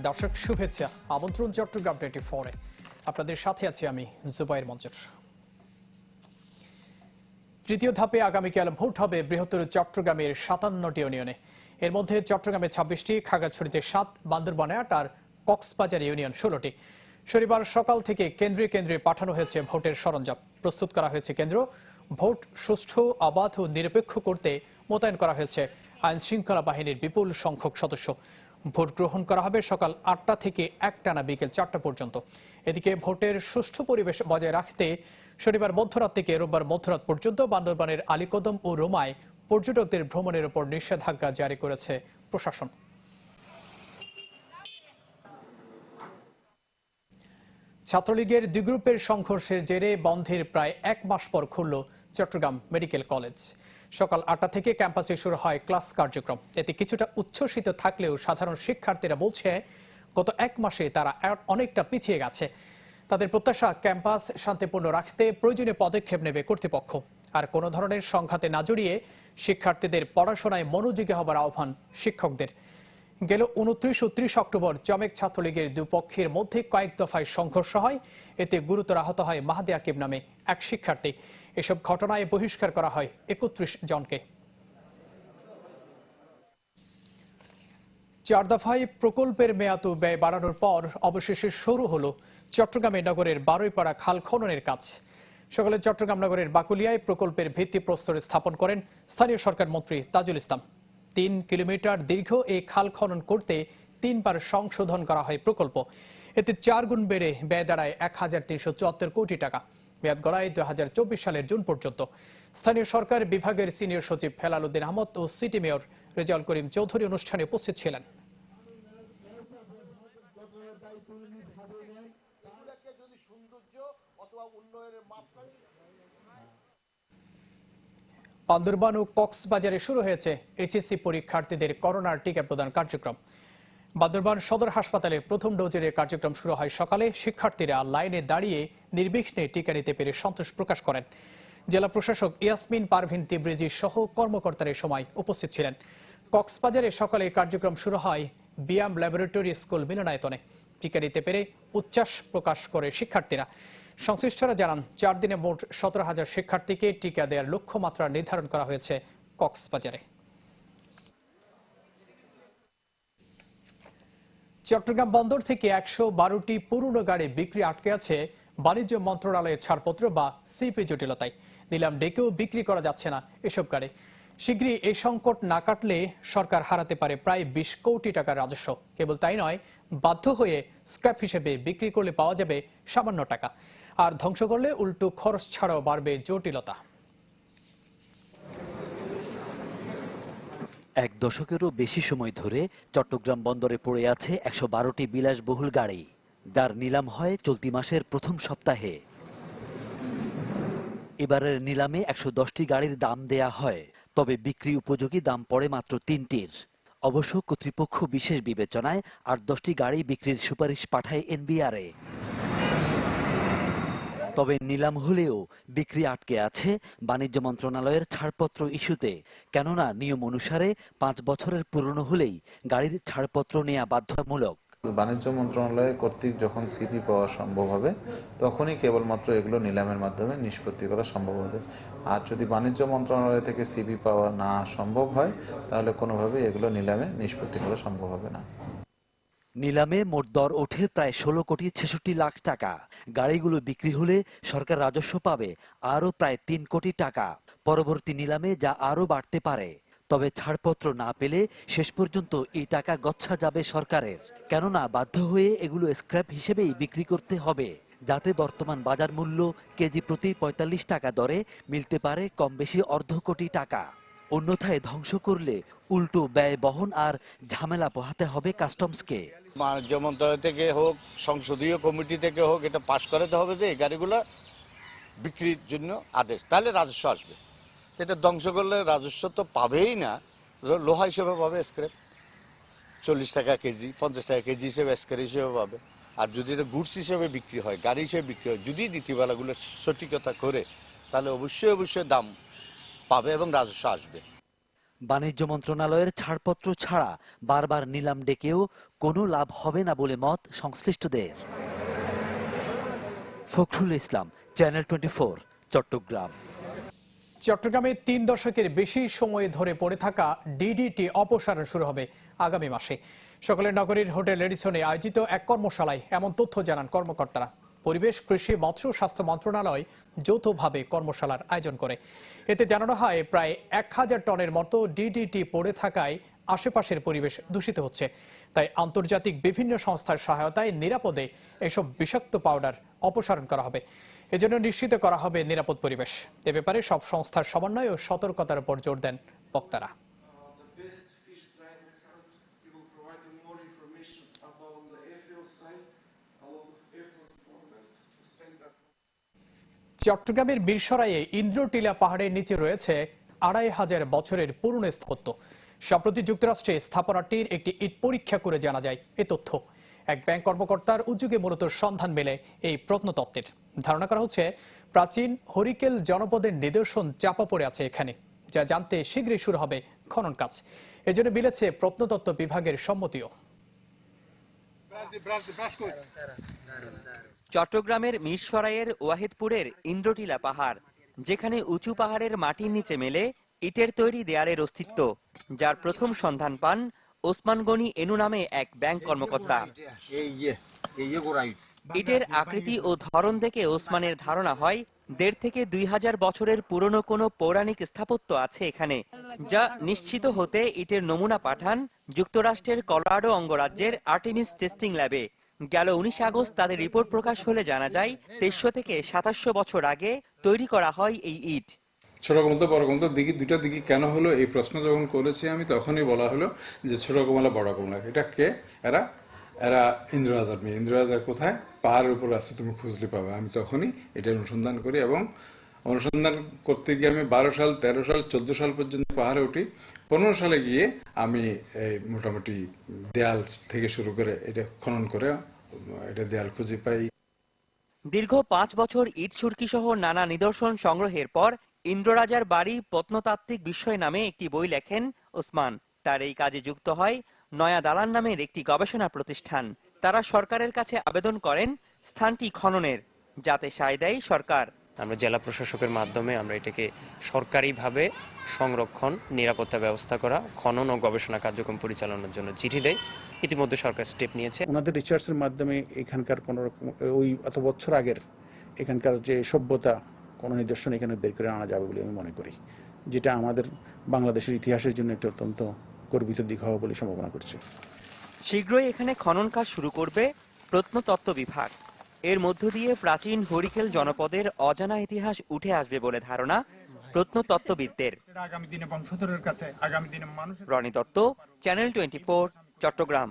দর্শক শুভেচ্ছা, আমন্ত্রণ চট্টগ্রাম 24-এ। আপনাদের সাথে আছি আমি জুবাইর মঞ্জুর। তৃতীয় ধাপে আগামীকাল ভোট হবে বৃহত্তর চট্টগ্রামের 57টি ইউনিয়নে। এর মধ্যে চট্টগ্রামে 26টি, খাগড়াছড়িতে 7, বান্দরবানে 8 আর কক্সবাজার ইউনিয়ন 16টি। শনিবার সকাল থেকে কেন্দ্রে কেন্দ্রে পাঠানো হয়েছে ভোটের সরঞ্জাম। প্রস্তুত করা হয়েছে কেন্দ্র। ভোট সুষ্ঠু, অবাধ ও নিরপেক্ষ করতে মোতায়েন করা হয়েছে আইন শৃঙ্খলা বাহিনীর বিপুল সংখ্যক সদস্য। ভোট গ্রহণ করা হবে সকাল 8টা থেকে একটানা বিকেল 4টা পর্যন্ত। এদিকে ভোটের সুষ্ঠু পরিবেশ বজায় রাখতে শনিবার মধ্যরাত থেকে রোববার মধ্যরাত পর্যন্ত বান্দরবানের আলীকদম ও রোমায় পর্যটকদের ভ্রমণের উপর নিষেধাজ্ঞা জারি করেছে প্রশাসন। ছাত্রলীগের দুই গ্রুপের সংঘর্ষের জেরে বন্ধের প্রায় 1 মাস পর খুলল চট্টগ্রাম মেডিকেল কলেজ। সকাল 8টা থেকে ক্যাম্পাসে শুরু হয় ক্লাস কার্যক্রম। এতে কিছুটা উচ্ছ্বসিত থাকলেও সাধারণ শিক্ষার্থীরা বলছে গত 1 মাসে তারা অনেকটা পিছিয়ে গেছে। তাদের প্রত্যাশা ক্যাম্পাস শান্তিপূর্ণ রাখতে প্রয়োজনীয় পদক্ষেপ নেবে কর্তৃপক্ষ। আর কোনো ধরনের সংঘাতে না জড়িয়ে শিক্ষার্থীদের পড়াশোনায় মনোযোগী হবার আহ্বান শিক্ষকদের। গেল 29 ও 30 অক্টোবর জমেক ছাত্রলীগের দুপক্ষের মধ্যে কয়েক দফায় সংঘর্ষ হয়। এতে গুরুতর আহত হয় মাহাদি আকিব নামে এক শিক্ষার্থী। এসব ঘটনায় বহিষ্কার করা হয় 31 জনকে। 4 দফায় প্রকল্পের মেয়াদ ও ব্যয় বাড়ানোর পর অবশেষে শুরু হলো চট্টগ্রামে নগরের বারুইপাড়া খাল খননের কাজ। সকালে চট্টগ্রাম নগরের বাকুলিয়ায় প্রকল্পের ভিত্তিপ্রস্তর স্থাপন করেন স্থানীয় সরকার মন্ত্রী তাজুল ইসলাম। 3 কিলোমিটার দীর্ঘ এই খাল খনন করতে 3 বার সংশোধন করা হয় প্রকল্প। এতে 4 গুণ বেড়ে ব্যয় দাঁড়ায় 1374 কোটি টাকা। মেয়াদ গড়ায় 2024 সালের জুন পর্যন্ত। স্থানীয় সরকার বিভাগের সিনিয়র সচিব হেলাল উদ্দিন আহমদ ও সিটি মেয়র রেজাউল করিম চৌধুরী অনুষ্ঠানে উপস্থিত ছিলেন। বান্দরবান ও কক্সবাজারে শুরু হয়েছে এইচএসসি পরীক্ষার্থীদের করোনার টিকা প্রদান কার্যক্রম। বান্দরবান সদর হাসপাতালে প্রথম ডোজের কার্যক্রম শুরু হয় সকালে। শিক্ষার্থীরা লাইনে দাঁড়িয়ে নির্বিঘ্নে টিকা নিতে পেরে সন্তোষ প্রকাশ করেন। জেলা প্রশাসক ইয়াসমিন পারভিন তিব্রিজি সহ কর্মকর্তারা সময় উপস্থিত ছিলেন। কক্সবাজারে সকালে কার্যক্রম শুরু হয় বিয়াম ল্যাবরেটরি স্কুল মিলনায়তনে। টিকা নিতে পেরে উচ্ছ্বাস প্রকাশ করে শিক্ষার্থীরা। সংশ্লিষ্টরা জানান 4 দিনে মোট 17,000 শিক্ষার্থীকে টিকা দেওয়ার লক্ষ্যমাত্রা নির্ধারণ করা হয়েছে কক্সবাজারে। চট্টগ্রাম বন্দর থেকে 112টি পুরনো গাড়ি বিক্রি আটকে আছে বাণিজ্য মন্ত্রণালয়ের ছাড়পত্র বা সিপি জটিলতায়। নিলাম ডেকেও বিক্রি করা যাচ্ছে না এসব গাড়ি। শীঘ্রই এই সংকট না কাটলে সরকার হারাতে পারে প্রায় 20 কোটি টাকার রাজস্ব। কেবল তাই নয়, বাধ্য হয়ে স্ক্র্যাপ হিসেবে বিক্রি করলে পাওয়া যাবে সামান্য টাকা। আর ধ্বংস করলে উল্টো খরচ ছাড়াও বাড়বে জটিলতা। 1 দশকেরও বেশি সময় ধরে চট্টগ্রাম বন্দরে পড়ে আছে 112টি বিলাসবহুল গাড়ি। যার নিলাম হয় চলতি মাসের প্রথম সপ্তাহে। এবারের নিলামে 110টি গাড়ির দাম দেয়া হয়, তবে বিক্রি উপযোগী দাম পড়ে মাত্র 3টির। অবশ্য কর্তৃপক্ষ বিশেষ বিবেচনায় 8-10টি গাড়ি বিক্রির সুপারিশ পাঠায় এনবিআরে। তবে নিলাম হলেও বিক্রি আটকে আছে বাণিজ্য মন্ত্রণালয়ের ছাড়পত্র ইস্যুতে। কেননা নিয়ম অনুসারে 5 বছরের পুরনো হলেই গাড়ির ছাড়পত্র নেওয়া বাধ্যতামূলক। বাণিজ্য মন্ত্রণালয় কর্তৃক যখন সিপি পাওয়া সম্ভব হবে তখনই কেবলমাত্র এগুলো নিলামের মাধ্যমে নিষ্পত্তি করা সম্ভব হবে। আর যদি বাণিজ্য মন্ত্রণালয় থেকে সিপি পাওয়া না সম্ভব হয় তাহলে কোনোভাবেই এগুলো নিলামে নিষ্পত্তি করা সম্ভব হবে না। নিলামে মোট দর ওঠে প্রায় 16 কোটি 66 লাখ টাকা। গাড়িগুলো বিক্রি হলে সরকার রাজস্ব পাবে আরও প্রায় 3 কোটি টাকা। পরবর্তী নিলামে যা আরও বাড়তে পারে। তবে ছাড়পত্র না পেলে শেষ পর্যন্ত এই টাকা গচ্ছা যাবে সরকারের। কেননা বাধ্য হয়ে এগুলো স্ক্র্যাপ হিসেবেই বিক্রি করতে হবে, যাতে বর্তমান বাজার মূল্য কেজি প্রতি 45 টাকা দরে মিলতে পারে কম বেশি অর্ধ কোটি টাকা। অন্যথায় ধ্বংস করলে উল্টো ব্যয় বহন আর ঝামেলা পোহাতে হবে কাস্টমসকে। বাণিজ্য মন্ত্রণালয় থেকে হোক, সংসদীয় কমিটি থেকে হোক, এটা পাশ করাতে হবে যে এই গাড়িগুলো বিক্রির জন্য আদেশ, তাহলে রাজস্ব আসবে। এটা ধ্বংস করলে রাজস্ব তো পাবেই না, লোহা হিসেবে পাবে স্ক্র্যাপ, 40 টাকা কেজি, 50 টাকা কেজি হিসেবে স্ক্র্যাপ হিসেবে পাবে। আর যদি এটা গুডস হিসেবে বিক্রি হয়, গাড়ি হিসেবে বিক্রি হয়, যদি নীতিমালাগুলো সঠিকতা করে, তাহলে অবশ্যই দাম পাবে এবং রাজস্ব আসবে। বাণিজ্য মন্ত্রণালয়ের ছাড়পত্র ছাড়া বারবার নিলাম ডেকেও কোনো লাভ হবে না বলে মত সংশ্লিষ্টদের। ফখরুল ইসলাম, চ্যানেল 24, চট্টগ্রাম। চট্টগ্রামে 3 দশকের বেশি সময় ধরে পড়ে থাকা ডিডিটি অপসারণ শুরু হবে আগামী মাসে। সকালে নগরীর হোটেল রেডিসনে আয়োজিত এক কর্মশালায় এমন তথ্য জানান কর্মকর্তারা। পরিবেশ, কৃষি, মৎস্য, স্বাস্থ্য মন্ত্রণালয় যৌথভাবে কর্মশালার আয়োজন করে। এতে জানানো হয় প্রায় 1000 টনের মতো ডিডিটি পড়ে থাকায় আশেপাশের পরিবেশ দূষিত হচ্ছে। তাই আন্তর্জাতিক বিভিন্ন সংস্থার সহায়তায় নিরাপদে এসব বিষাক্ত পাউডার অপসারণ করা হবে। এজন্য নিশ্চিত করা হবে নিরাপদ পরিবেশ। এ ব্যাপারে সব সংস্থার সমন্বয় ও সতর্কতার উপর জোর দেন বক্তারা। চট্টগ্রামের মিরসরাইয়ে ইন্দ্রটিলা পাহাড়ের নিচে রয়েছে 2500 বছরের পুরনো স্থাপত্য। সম্প্রতি যুক্তরাষ্ট্রে স্থাপনাটির একটি ইট পরীক্ষা করে জানা যায় এ তথ্য। এক ব্যাংক কর্মকর্তার উদ্যোগে মূলত সন্ধান মেলে এই প্রত্নতত্ত্বের। ধারণা করা হচ্ছে প্রাচীন হরিকেল জনপদের নিদর্শন চাপা পড়ে আছে এখানে, যা জানতে শীঘ্রই শুরু হবে খনন কাজ। এজন্য মিলেছে প্রত্নতত্ত্ব বিভাগের সম্মতিও। চট্টগ্রামের মিরসরাইয়ের ওয়াহিদপুরের ইন্দ্রটিলা পাহাড়, যেখানে উঁচু পাহাড়ের মাটির নিচে মেলে ইটের তৈরি দেয়ালের অস্তিত্ব, যার প্রথম সন্ধান পান ওসমান গনি এনু নামে এক ব্যাংক কর্মকর্তা। ইটের আকৃতি ও ধরন দেখে ওসমানের ধারণা হয় 1.5 থেকে 2000 বছরের পুরনো কোনো পৌরাণিক স্থাপত্য আছে এখানে, যা নিশ্চিত হতে ইটের নমুনা পাঠান যুক্তরাষ্ট্রের কলোরাডো অঙ্গরাজ্যের আর্টেমিস টেস্টিং ল্যাবে। গেল 19 আগস্ট তাদের রিপোর্ট প্রকাশ হলে জানা যায় 2300 থেকে 2700 বছর আগে তৈরি করা হয় এই ইট। ছোট কমলা বড় কমলা দুইটা দিঘি কেন হলো, এই প্রশ্ন যখন করেছি আমি, তখনই বলা হলো যে ছোট কমলা বড় কমলা এটা কে, এরা ইন্দ্ররাজার মেয়ে। ইন্দ্ররাজা কোথায়? পাহাড়ের উপর আছে, তুমি খুঁজলে পাবে। আমি তখনই এটা অনুসন্ধান করি এবং অনুসন্ধান করতে গিয়ে আমি 12 সাল, 13 সাল, 14 সাল পর্যন্ত পাহাড়ে উঠি। 15 সালে গিয়ে আমি এই মোটামুটি দেয়াল থেকে শুরু করে এটা খনন করে এটা দেয়াল খুঁজে পাই। দীর্ঘ 5 বছর ইট সুরকি সহ নানা নিদর্শন সংগ্রহের পর ইন্দ্ররাজার বাড়ি প্রত্নতাত্ত্বিক বিষয় নামে একটি বই লেখেন ওসমান। তার এই কাজে যুক্ত হয় নয়া দালান নামের একটি গবেষণা প্রতিষ্ঠান। তারা সরকারের কাছে আবেদন করেন স্থানটি খননের, যাতে সায় দেয় সরকার। আমরা জেলা প্রশাসকের মাধ্যমে আমরা এটাকে সরকারিভাবে সংরক্ষণ, নিরাপত্তা ব্যবস্থা করা, খনন ও গবেষণা কার্যক্রম পরিচালনার জন্য চিঠি দেয়। ইতিমধ্যে সরকার স্টেপ নিয়েছে। ওনাদের রিসার্চের মাধ্যমে এখানকার কোনো রকম ওই এত বছর আগের এখানকার যে সভ্যতা কোনো নিদর্শন এখানে বের করে আনা যাবে বলে আমি মনে করি, যেটা আমাদের বাংলাদেশের ইতিহাসের জন্য একটা অত্যন্ত গর্বিত দিক হবে বলে সম্ভাবনা করছে। শীঘ্রই এখানে খনন কাজ শুরু করবে প্রত্নতত্ত্ব বিভাগ। এর মধ্য দিয়ে প্রাচীন হরিকেল জনপদের অজানা ইতিহাস উঠে আসবে বলে ধারণা প্রত্নতত্ত্ববিদদের। রনি দত্ত, চ্যানেল 24, চট্টগ্রাম।